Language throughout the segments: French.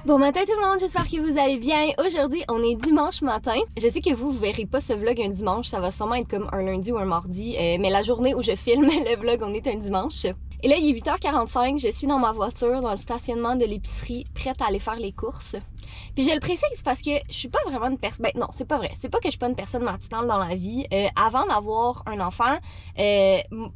Bon matin tout le monde, j'espère que vous allez bien. Aujourd'hui, on est dimanche matin. Je sais que vous verrez pas ce vlog un dimanche, ça va sûrement être comme un lundi ou un mardi, mais la journée où je filme le vlog, on est un dimanche. Et là, il est 8h45, je suis dans ma voiture, dans le stationnement de l'épicerie, prête à aller faire les courses. Puis je le précise parce que je suis pas vraiment une personne... Ben non, c'est pas vrai. C'est pas que je suis pas une personne matinale dans la vie. Avant d'avoir un enfant,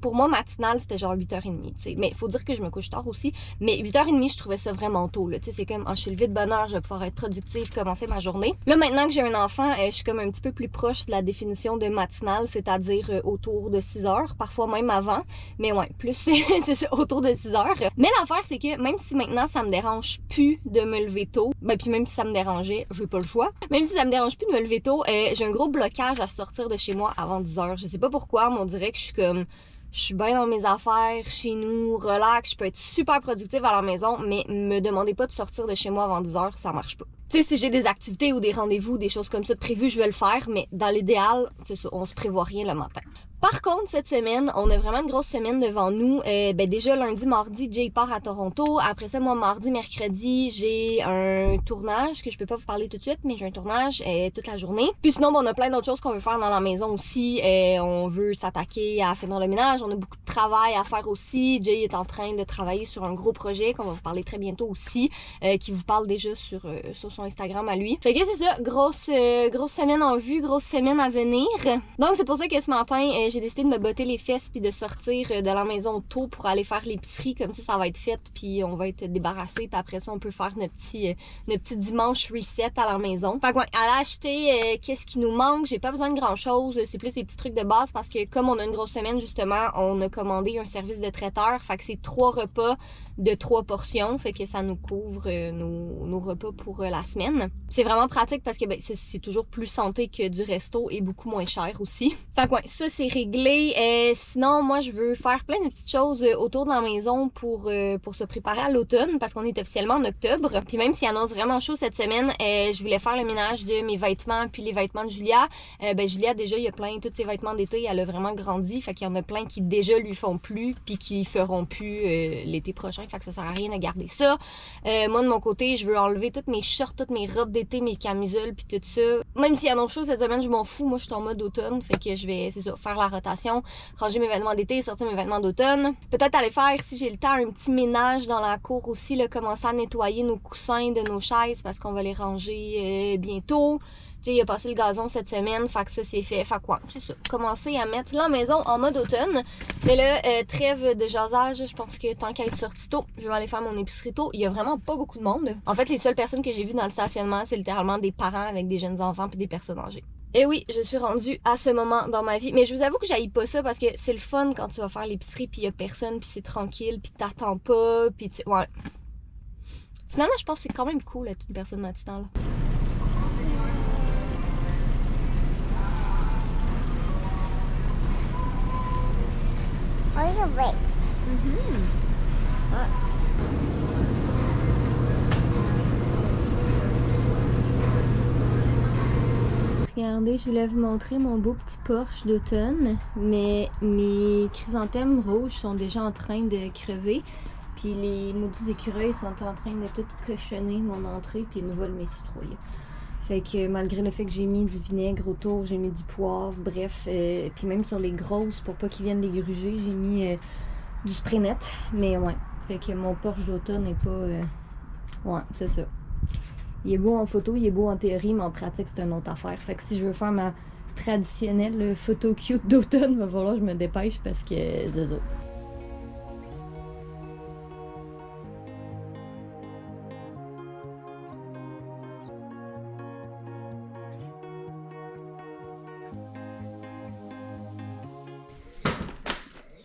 pour moi, matinale, c'était genre 8h30, tu sais. Mais il faut dire que je me couche tard aussi. Mais 8h30, je trouvais ça vraiment tôt, là. Tu sais, c'est comme, je suis levée de bonne heure, je vais pouvoir être productive, commencer ma journée. Là, maintenant que j'ai un enfant, je suis comme un petit peu plus proche de la définition de matinale, c'est-à-dire autour de 6h, parfois même avant. Mais ouais, plus c'est ça, autour de 6h. Mais l'affaire, c'est que même si maintenant, ça me dérange plus de me lever tôt, ben puis même si ça me dérangeait, j'ai pas le choix. Même si ça me dérange plus de me lever tôt, j'ai un gros blocage à sortir de chez moi avant 10h. Je sais pas pourquoi, mais on dirait que je suis comme... Je suis bien dans mes affaires, chez nous, relax, je peux être super productive à la maison, mais me demandez pas de sortir de chez moi avant 10h, ça marche pas. Tu sais, si j'ai des activités ou des rendez-vous, des choses comme ça de prévues, je vais le faire, mais dans l'idéal, c'est ça, on se prévoit rien le matin. Par contre, cette semaine, on a vraiment une grosse semaine devant nous. Déjà, lundi, mardi, Jay part à Toronto. Après ça, moi, mardi, mercredi, j'ai un tournage que je peux pas vous parler tout de suite, mais j'ai un tournage toute la journée. Puis sinon, on a plein d'autres choses qu'on veut faire dans la maison aussi. On veut s'attaquer à finir le ménage. On a beaucoup de travail à faire aussi. Jay est en train de travailler sur un gros projet qu'on va vous parler très bientôt aussi, qui vous parle déjà sur son Instagram à lui. Fait que c'est ça, grosse semaine en vue, grosse semaine à venir. Donc, c'est pour ça que ce matin, j'ai décidé de me botter les fesses puis de sortir de la maison tôt pour aller faire l'épicerie. Comme ça va être fait puis on va être débarrassé. Puis après ça, on peut faire notre petit dimanche reset à la maison. Fait qu'on aller acheter qu'est-ce qui nous manque. J'ai pas besoin de grand-chose. C'est plus des petits trucs de base parce que comme on a une grosse semaine, justement, on a commandé un service de traiteur. Fait que c'est 3 repas de 3 portions. Fait que ça nous couvre nos repas pour la semaine. C'est vraiment pratique parce que c'est toujours plus santé que du resto et beaucoup moins cher aussi. Fait que ça c'est réglé. Sinon, moi, je veux faire plein de petites choses autour de la maison pour se préparer à l'automne parce qu'on est officiellement en octobre. Puis même s'il annonce vraiment chaud cette semaine, je voulais faire le ménage de mes vêtements puis les vêtements de Julia. Julia, déjà, il y a plein, tous ses vêtements d'été, elle a vraiment grandi. Fait qu'il y en a plein qui déjà lui font plus puis qui feront plus l'été prochain. Fait que ça sert à rien de garder ça. Moi, de mon côté, je veux enlever toutes mes shorts, toutes mes robes d'été, mes camisoles puis tout ça. Même s'il annonce chaud cette semaine, je m'en fous. Moi, je suis en mode automne. Fait que je vais, c'est ça, faire la rotation, ranger mes vêtements d'été, sortir mes vêtements d'automne. Peut-être aller faire, si j'ai le temps, un petit ménage dans la cour aussi, là, commencer à nettoyer nos coussins de nos chaises parce qu'on va les ranger bientôt. Jay a passé le gazon cette semaine, fait que ça c'est fait. Fait quoi, c'est ça, commencer à mettre la maison en mode automne. Mais là, trêve de jasage, je pense que tant qu'à être sorti tôt, je vais aller faire mon épicerie tôt. Il y a vraiment pas beaucoup de monde. En fait, les seules personnes que j'ai vues dans le stationnement, c'est littéralement des parents avec des jeunes enfants puis des personnes âgées. Et oui, je suis rendue à ce moment dans ma vie. Mais je vous avoue que j'haïs pas ça parce que c'est le fun quand tu vas faire l'épicerie puis il y a personne puis c'est tranquille puis t'attends pas puis tu... Ouais. Finalement, je pense que c'est quand même cool d'être une personne matinale. Regardez, je voulais vous montrer mon beau petit Porsche d'automne, mais mes chrysanthèmes rouges sont déjà en train de crever, puis les maudits écureuils sont en train de tout cochonner mon entrée, puis ils me volent mes citrouilles. Fait que malgré le fait que j'ai mis du vinaigre autour, j'ai mis du poivre, bref, puis même sur les grosses, pour pas qu'ils viennent les gruger, j'ai mis du spray net, mais ouais, fait que mon Porsche d'automne n'est pas... Ouais, c'est ça. Il est beau en photo, il est beau en théorie, mais en pratique, c'est une autre affaire. Fait que si je veux faire ma traditionnelle photo cute d'automne, il va falloir que je me dépêche parce que c'est ça.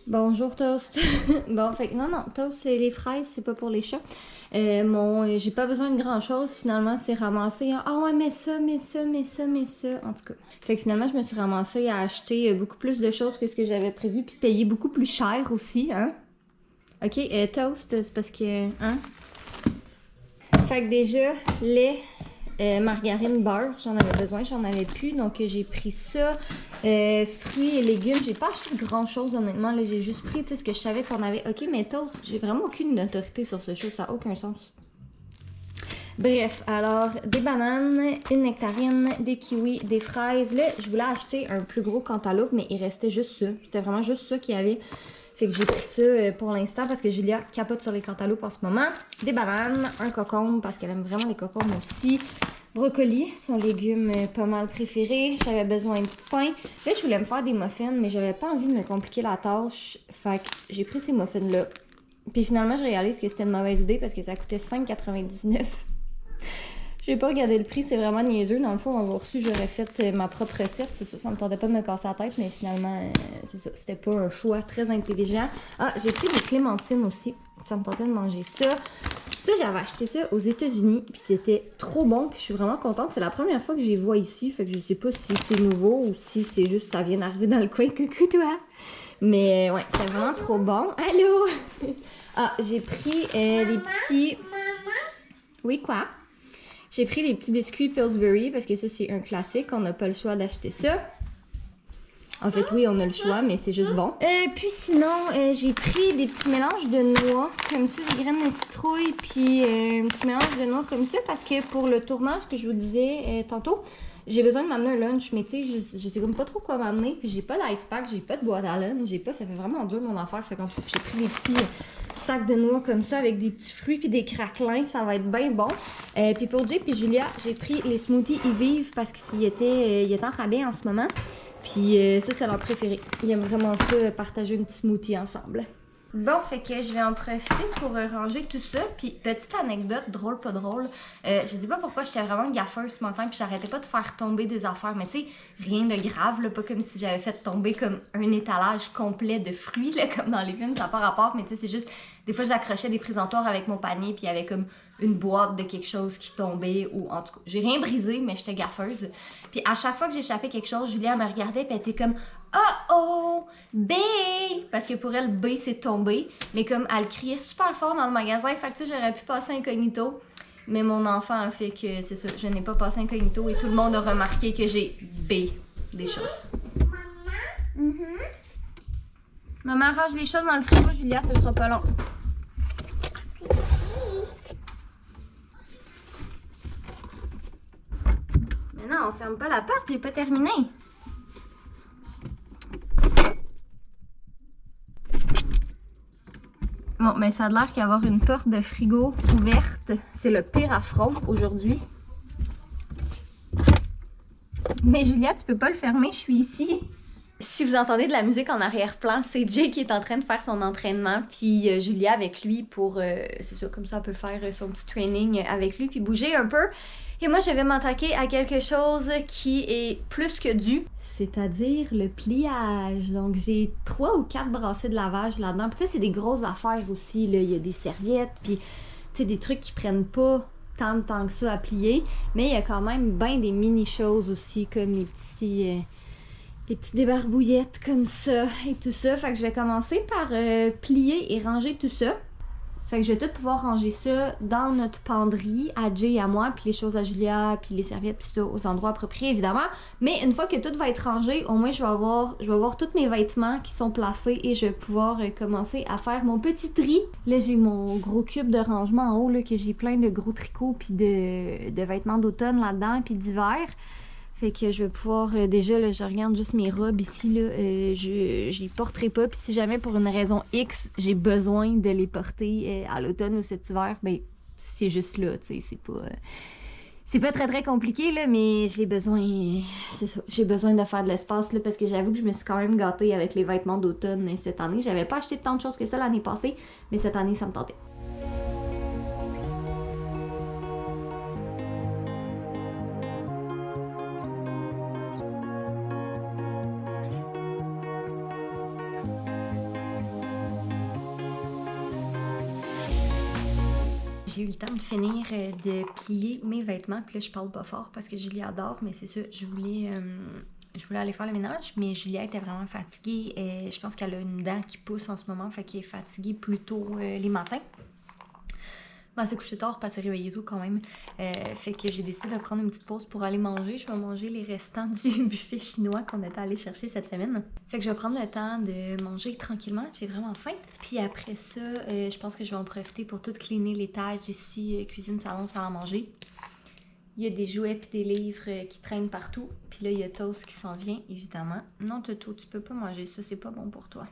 Bonjour Toast. Bon, fait que non, Toast, c'est les fraises, c'est pas pour les chats. J'ai pas besoin de grand chose, finalement, c'est ramassé. Ah ouais, mais ça. En tout cas. Fait que finalement, je me suis ramassée à acheter beaucoup plus de choses que ce que j'avais prévu, puis payer beaucoup plus cher aussi, hein. Ok, Toast, c'est parce que, hein. Fait que déjà, lait, margarine, beurre, j'en avais besoin, j'en avais plus, donc j'ai pris ça. Fruits et légumes, j'ai pas acheté grand chose honnêtement, là, j'ai juste pris ce que je savais qu'on avait. Ok, mais Toast, j'ai vraiment aucune autorité sur ce chose, ça n'a aucun sens. Bref, alors des bananes, une nectarine, des kiwis, des fraises. Là, je voulais acheter un plus gros cantaloupe, mais il restait juste ça. C'était vraiment juste ça qu'il y avait. Fait que j'ai pris ça pour l'instant parce que Julia capote sur les cantaloupes en ce moment. Des bananes, un cocombe parce qu'elle aime vraiment les concombres aussi. Brocoli, son légume pas mal préféré. J'avais besoin de pain. Là, je voulais me faire des muffins, mais j'avais pas envie de me compliquer la tâche. Fait que j'ai pris ces muffins-là. Puis finalement, je réalise que c'était une mauvaise idée parce que ça coûtait 5,99 $. J'ai pas regardé le prix, c'est vraiment niaiseux. Dans le fond, on avoir reçu, j'aurais fait ma propre recette. C'est sûr, ça me tentait pas de me casser la tête, mais finalement, c'est ça. C'était pas un choix très intelligent. Ah, j'ai pris des clémentines aussi. Ça me tentait de manger ça. Ça, j'avais acheté ça aux États-Unis, puis c'était trop bon. Puis je suis vraiment contente. C'est la première fois que je les vois ici, fait que je sais pas si c'est nouveau ou si c'est juste ça vient d'arriver dans le coin. Coucou toi! Mais ouais, c'était vraiment trop bon. Allô? Ah, j'ai pris les petits... Oui, quoi? J'ai pris les petits biscuits Pillsbury parce que ça, c'est un classique. On n'a pas le choix d'acheter ça. En fait, oui, on a le choix, mais c'est juste bon. Puis sinon, j'ai pris des petits mélanges de noix, comme ça, des graines de citrouille, puis un petit mélange de noix comme ça, parce que pour le tournage que je vous disais tantôt, j'ai besoin de m'amener un lunch, mais tu sais, je sais comme pas trop quoi m'amener, puis j'ai pas d'ice pack, j'ai pas de boîte à lunch, ça fait vraiment dur mon affaire, fait qu'en tout cas, j'ai pris des petits sacs de noix comme ça, avec des petits fruits puis des craquelins, ça va être bien bon. Puis pour Jake puis Julia, j'ai pris les smoothies Evive parce qu'il était en rabais en ce moment. Puis ça, c'est leur préféré. Ils aiment vraiment ça, partager un petit smoothie ensemble. Bon, fait que je vais en profiter pour ranger tout ça. Puis, petite anecdote, drôle, pas drôle. Je sais pas pourquoi j'étais vraiment gaffeuse ce matin, puis j'arrêtais pas de faire tomber des affaires. Mais tu sais, rien de grave, là, pas comme si j'avais fait tomber comme un étalage complet de fruits, là, comme dans les films, ça n'a pas rapport. Mais tu sais, c'est juste, des fois, j'accrochais des présentoirs avec mon panier, puis il y avait comme une boîte de quelque chose qui tombait, ou en tout cas, j'ai rien brisé, mais j'étais gaffeuse. Puis à chaque fois que j'échappais quelque chose, Julia me regardait, puis elle était comme « Oh oh! B! » Parce que pour elle, B, c'est tomber. Mais comme elle criait super fort dans le magasin, fait que tu sais, j'aurais pu passer incognito. Mais mon enfant a fait que, c'est ça, je n'ai pas passé incognito et tout le monde a remarqué que j'ai B des choses. Maman? Maman range les choses dans le frigo, Julia, ce sera pas long. Mais non, on ferme pas la porte, j'ai pas terminé. Bon, ben ça a l'air qu'avoir une porte de frigo ouverte, c'est le pire affront aujourd'hui. Mais Julia, tu peux pas le fermer, je suis ici. Si vous entendez de la musique en arrière-plan, c'est Jay qui est en train de faire son entraînement, puis Julia avec lui pour, c'est ça, comme ça elle peut faire son petit training avec lui, puis bouger un peu. Et moi, je vais m'attaquer à quelque chose qui est plus que dû, c'est-à-dire le pliage. Donc, j'ai 3 ou 4 brassées de lavage là-dedans. Puis, tu sais, c'est des grosses affaires aussi, là. Il y a des serviettes, puis, tu sais, des trucs qui prennent pas tant de temps que ça à plier. Mais il y a quand même bien des mini-choses aussi, comme les petites débarbouillettes comme ça et tout ça. Fait que je vais commencer par plier et ranger tout ça. Fait que je vais tout pouvoir ranger ça dans notre penderie à Jay et à moi, puis les choses à Julia, puis les serviettes, puis ça aux endroits appropriés évidemment. Mais une fois que tout va être rangé, au moins je vais avoir tous mes vêtements qui sont placés et je vais pouvoir commencer à faire mon petit tri. Là j'ai mon gros cube de rangement en haut là, que j'ai plein de gros tricots puis de vêtements d'automne là-dedans puis d'hiver. Fait que je vais pouvoir, déjà, là, je regarde juste mes robes ici, là, je les porterai pas. Puis si jamais, pour une raison X, j'ai besoin de les porter à l'automne ou cet hiver, ben c'est juste là, tu sais, c'est pas très très compliqué, là, mais j'ai besoin, c'est ça, j'ai besoin de faire de l'espace, là, parce que j'avoue que je me suis quand même gâtée avec les vêtements d'automne cette année. J'avais pas acheté tant de choses que ça l'année passée, mais cette année, ça me tentait. J'ai eu le temps de finir de plier mes vêtements. Puis là, je parle pas fort parce que Julia adore, mais c'est ça, je voulais aller faire le ménage, mais Julia était vraiment fatiguée. Je pense qu'elle a une dent qui pousse en ce moment, fait qu'elle est fatiguée plutôt les matins. Ben, elle s'est couchée tard, pas s'est réveillée tôt quand même. Fait que j'ai décidé de prendre une petite pause pour aller manger. Je vais manger les restants du buffet chinois qu'on était allé chercher cette semaine. Fait que je vais prendre le temps de manger tranquillement. J'ai vraiment faim. Puis après ça, je pense que je vais en profiter pour tout cleaner l'étage ici, cuisine, salon, salle à manger. Il y a des jouets puis des livres qui traînent partout. Puis là, il y a Toast qui s'en vient, évidemment. Non, Toto, tu peux pas manger ça, c'est pas bon pour toi.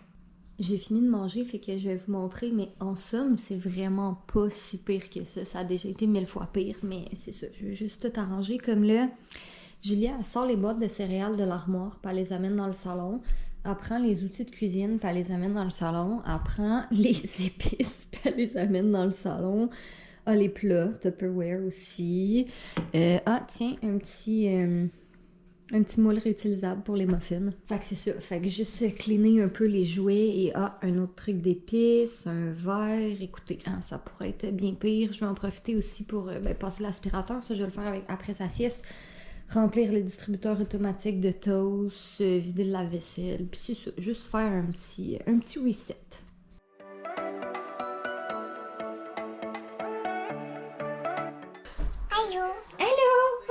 J'ai fini de manger, fait que je vais vous montrer, mais en somme, c'est vraiment pas si pire que ça. Ça a déjà été 1000 fois pire, mais c'est ça. Je vais juste tout arranger. Comme là, Julia, elle sort les boîtes de céréales de l'armoire, puis elle les amène dans le salon. Elle prend les outils de cuisine, puis elle les amène dans le salon. Elle prend les épices, puis elle les amène dans le salon. Ah, les plats, Tupperware aussi. Ah, tiens, un petit moule réutilisable pour les muffins. Fait que c'est ça. Fait que juste cleaner un peu les jouets et un autre truc d'épices, un verre. Écoutez, hein, ça pourrait être bien pire. Je vais en profiter aussi pour passer l'aspirateur. Ça, je vais le faire après sa sieste. Remplir le distributeur automatique de Toast, vider le lave-vaisselle. Puis c'est ça. Juste faire un petit reset.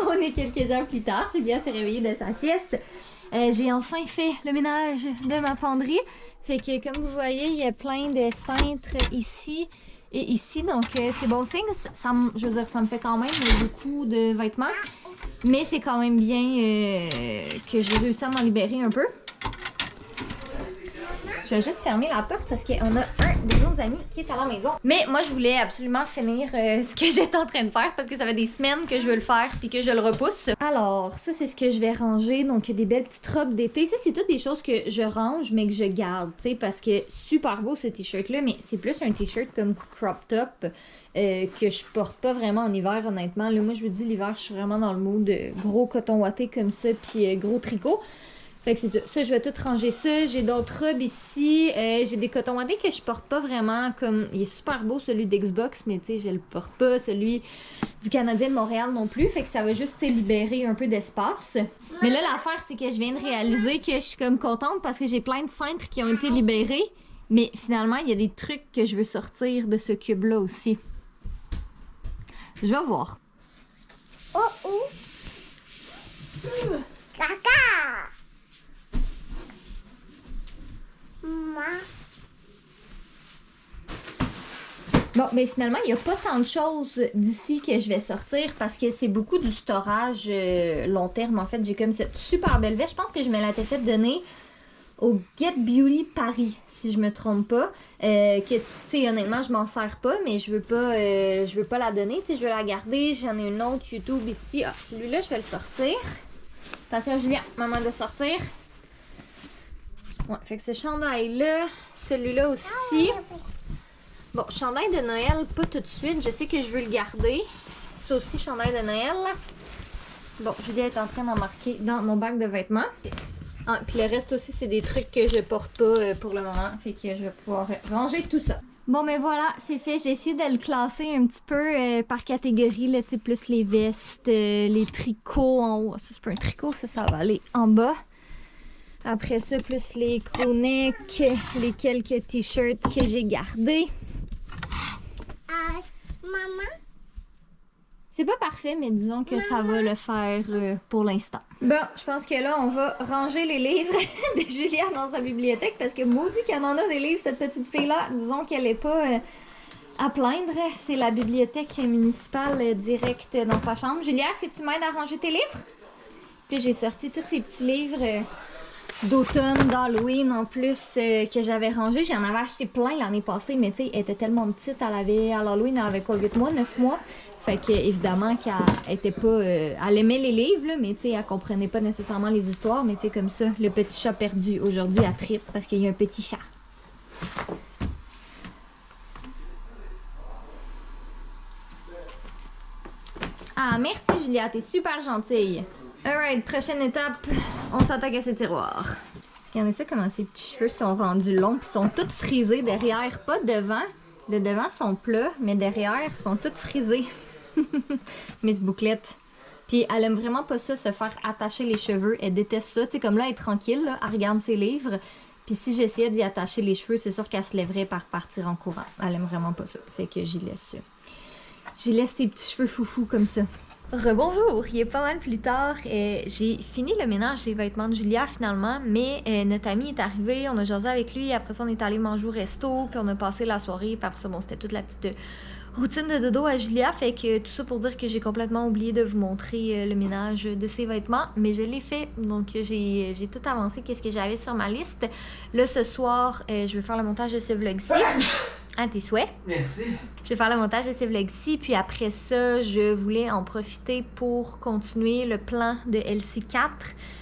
On est quelques heures plus tard, Julia s'est réveillée de sa sieste. J'ai enfin fait le ménage de ma penderie. Fait que comme vous voyez, il y a plein de cintres ici et ici. Donc c'est bon signe. Je veux dire, ça me fait quand même beaucoup de vêtements. Mais c'est quand même bien que j'ai réussi à m'en libérer un peu. Je vais juste fermer la porte parce qu'on a un de nos amis qui est à la maison. Mais moi, je voulais absolument finir ce que j'étais en train de faire parce que ça fait des semaines que je veux le faire puis que je le repousse. Alors, ça, c'est ce que je vais ranger. Donc, des belles petites robes d'été. Ça, c'est toutes des choses que je range mais que je garde, tu sais, parce que super beau ce t-shirt-là, mais c'est plus un t-shirt comme crop top que je porte pas vraiment en hiver, honnêtement. Là, moi, je vous dis, l'hiver, je suis vraiment dans le mood de gros coton watté comme ça puis gros tricot. Fait que c'est ça. Ça, je vais tout ranger ça. J'ai d'autres robes ici. J'ai des cotons wattés que je porte pas vraiment comme... Il est super beau, celui d'Xbox, mais tu sais, je le porte pas. Celui du Canadien de Montréal non plus. Fait que ça va juste libérer un peu d'espace. Mais là, l'affaire, c'est que je viens de réaliser que je suis comme contente parce que j'ai plein de cintres qui ont été libérés. Mais finalement, il y a des trucs que je veux sortir de ce cube-là aussi. Je vais voir. Oh oh! Caca! Bon, mais finalement, il n'y a pas tant de choses d'ici que je vais sortir parce que c'est beaucoup du storage long terme. En fait, j'ai comme cette super belle veste. Je pense que je me l'ai fait donner au Get Beauty Paris, si je me trompe pas. Que, tu sais, honnêtement, je m'en sers pas, mais je veux pas la donner. Tu sais, je veux la garder. J'en ai une autre YouTube ici. Ah, celui-là, je vais le sortir. Attention, Julia, maman doit sortir. Ouais, fait que ce chandail-là, celui-là aussi. Bon, chandail de Noël, pas tout de suite. Je sais que je veux le garder. Ça aussi, chandail de Noël. Bon, Julia est en train d'en marquer dans mon bac de vêtements. Ah, puis le reste aussi, c'est des trucs que je porte pas pour le moment. Fait que je vais pouvoir ranger tout ça. Bon, mais voilà, c'est fait. J'ai essayé de le classer un petit peu par catégorie, là, tu sais, plus les vestes, les tricots en haut. Ça, c'est pas un tricot, ça va aller en bas. Après ça, plus les crew-necks, les quelques t-shirts que j'ai gardés. Maman? C'est pas parfait, mais disons que ça va le faire pour l'instant. Bon, je pense que là, on va ranger les livres de Julia dans sa bibliothèque parce que maudit qu'elle en a des livres, cette petite fille-là. Disons qu'elle est pas à plaindre. C'est la bibliothèque municipale directe dans sa chambre. Julia, est-ce que tu m'aides à ranger tes livres? Puis j'ai sorti tous ces petits livres d'automne, d'Halloween en plus que j'avais rangé. J'en avais acheté plein l'année passée, mais tu sais, elle était tellement petite, à l'Halloween, elle avait quoi, 8 mois, 9 mois. Fait que évidemment qu'elle était pas... elle aimait les livres, là, mais tu sais, elle comprenait pas nécessairement les histoires, mais tu sais, comme ça, le petit chat perdu. Aujourd'hui, elle trippe parce qu'il y a un petit chat. Ah, merci Julia, t'es super gentille. Alright, prochaine étape, on s'attaque à ces tiroirs. Regardez ça, comment ses petits cheveux sont rendus longs, puis sont tous frisés derrière, pas devant. De devant sont plats, mais derrière sont toutes frisées. Miss Bouclette. Puis elle aime vraiment pas ça, se faire attacher les cheveux. Elle déteste ça. Tu sais, comme là, elle est tranquille, là, elle regarde ses livres. Puis si j'essayais d'y attacher les cheveux, c'est sûr qu'elle se lèverait par partir en courant. Elle aime vraiment pas ça. Fait que j'y laisse ça. J'ai laissé ses petits cheveux foufou comme ça. Rebonjour, il est pas mal plus tard. J'ai fini le ménage des vêtements de Julia finalement, mais notre ami est arrivé, on a jasé avec lui, après ça on est allé manger au resto, puis on a passé la soirée, puis après ça bon, c'était toute la petite routine de dodo à Julia, fait que tout ça pour dire que j'ai complètement oublié de vous montrer le ménage de ses vêtements, mais je l'ai fait, donc j'ai tout avancé, qu'est-ce que j'avais sur ma liste. Là ce soir, je vais faire le montage de ce vlog-ci. À tes souhaits. Merci. Je vais faire le montage de ces vlogs-ci, puis après ça, je voulais en profiter pour continuer le plan de LC4,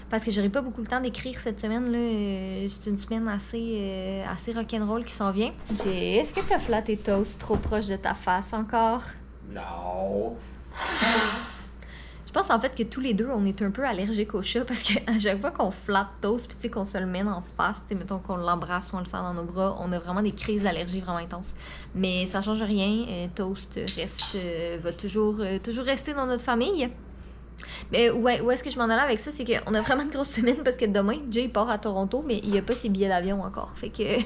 parce que j'aurai pas beaucoup le temps d'écrire cette semaine, là. C'est une semaine assez rock'n'roll qui s'en vient. Est-ce que t'as flatté toast trop proche de ta face encore? Non. Je pense en fait que tous les deux, on est un peu allergiques au chat parce qu'à chaque fois qu'on flatte Toast, puis tu sais, qu'on se le mène en face, tu sais, mettons qu'on l'embrasse ou on le sent dans nos bras, on a vraiment des crises d'allergie vraiment intenses. Mais ça change rien, Toast va toujours rester dans notre famille. Mais ouais, où est-ce que je m'en allais avec ça, c'est qu'on a vraiment une grosse semaine parce que demain, Jay part à Toronto, mais il a pas ses billets d'avion encore. Fait que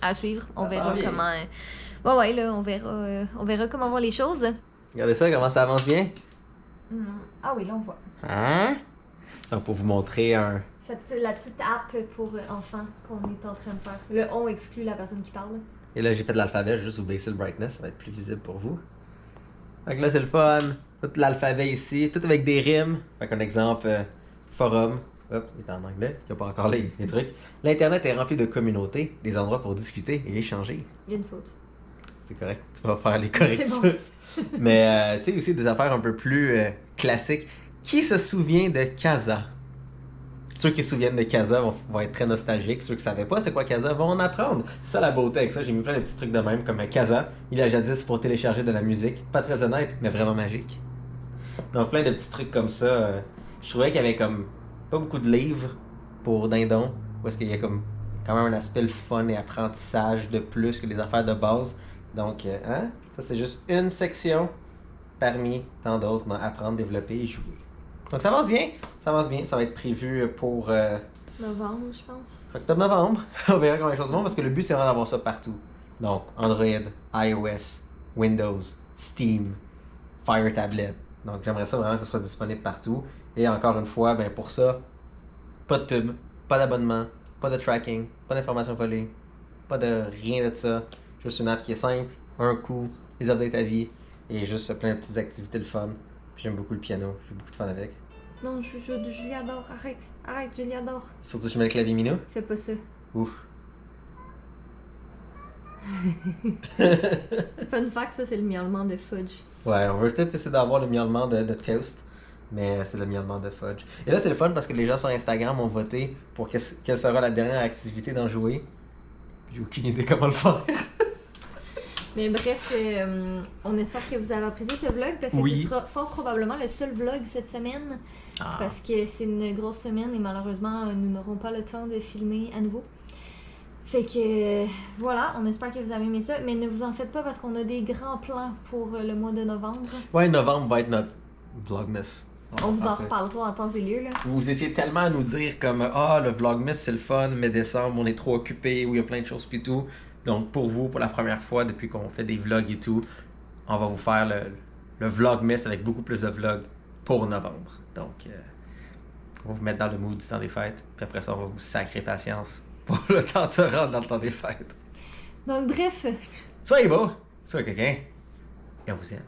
à suivre, on verra comment. Ouais, là, on verra comment vont les choses. Regardez ça, comment ça avance bien. Ah oui, là on voit. Hein? Donc pour vous montrer un... La petite app pour enfants qu'on est en train de faire. Le on exclut la personne qui parle. Et là j'ai fait de l'alphabet, juste vous baisser le brightness, ça va être plus visible pour vous. Donc là c'est le fun, tout l'alphabet ici, tout avec des rimes. Fait qu'un exemple, forum, hop, il est en anglais, il n'y a pas encore les trucs. L'internet est rempli de communautés, des endroits pour discuter et échanger. Il y a une faute. C'est correct, tu vas faire les correctifs. C'est bon. Mais tu sais aussi des affaires un peu plus classiques. Qui se souvient de Casa? Ceux qui se souviennent de Casa vont être très nostalgiques. Ceux qui ne savaient pas c'est quoi Casa vont en apprendre. C'est ça la beauté avec ça. J'ai mis plein de petits trucs de même comme Casa. Il a jadis pour télécharger de la musique. Pas très honnête, mais vraiment magique. Donc plein de petits trucs comme ça. Je trouvais qu'il y avait comme pas beaucoup de livres pour Dindon. Où est-ce qu'il y a comme quand même un aspect le fun et apprentissage de plus que les affaires de base. Donc, ça c'est juste une section parmi tant d'autres dans apprendre, développer et jouer. Donc ça avance bien, ça va être prévu pour Novembre, je pense. octobre-novembre. On verra comment les choses vont parce que le but c'est vraiment d'avoir ça partout. Donc Android, iOS, Windows, Steam, Fire Tablet. Donc j'aimerais ça vraiment que ce soit disponible partout. Et encore une fois, ben pour ça, pas de pub, pas d'abonnement, pas de tracking, pas d'informations volées, pas de rien de ça. Juste une app qui est simple, un coup, les updates à vie et juste plein de petites activités de fun. Puis j'aime beaucoup le piano, j'ai beaucoup de fun avec. Non, Julie adore, arrête, Julie adore. Surtout je mets le clavier Minou. Fais pas ça. Ouf. Fun fact, ça c'est le miaulement de Fudge. Ouais, on veut peut-être essayer d'avoir le miaulement de Toast, mais c'est le miaulement de Fudge. Et là c'est le fun parce que les gens sur Instagram ont voté pour quelle sera la dernière activité d'en jouer. J'ai aucune idée comment le faire. Mais bref, on espère que vous avez apprécié ce vlog parce que ce sera fort probablement le seul vlog cette semaine. Parce que c'est une grosse semaine et malheureusement, nous n'aurons pas le temps de filmer à nouveau. Fait que voilà, on espère que vous avez aimé ça, mais ne vous en faites pas parce qu'on a des grands plans pour le mois de novembre. Ouais, novembre va être notre Vlogmas. On vous en reparlera en temps et lieu, là. Vous essayez tellement à nous dire comme le Vlogmas c'est le fun, mais décembre on est trop occupé, où il y a plein de choses pis tout. Donc pour vous, pour la première fois depuis qu'on fait des vlogs et tout, on va vous faire le Vlogmas avec beaucoup plus de vlogs pour novembre. Donc on va vous mettre dans le mood du temps des fêtes, puis après ça on va vous sacrer patience pour le temps de se rendre dans le temps des fêtes. Donc bref. Soyez beau, soyez quelqu'un, et on vous aime.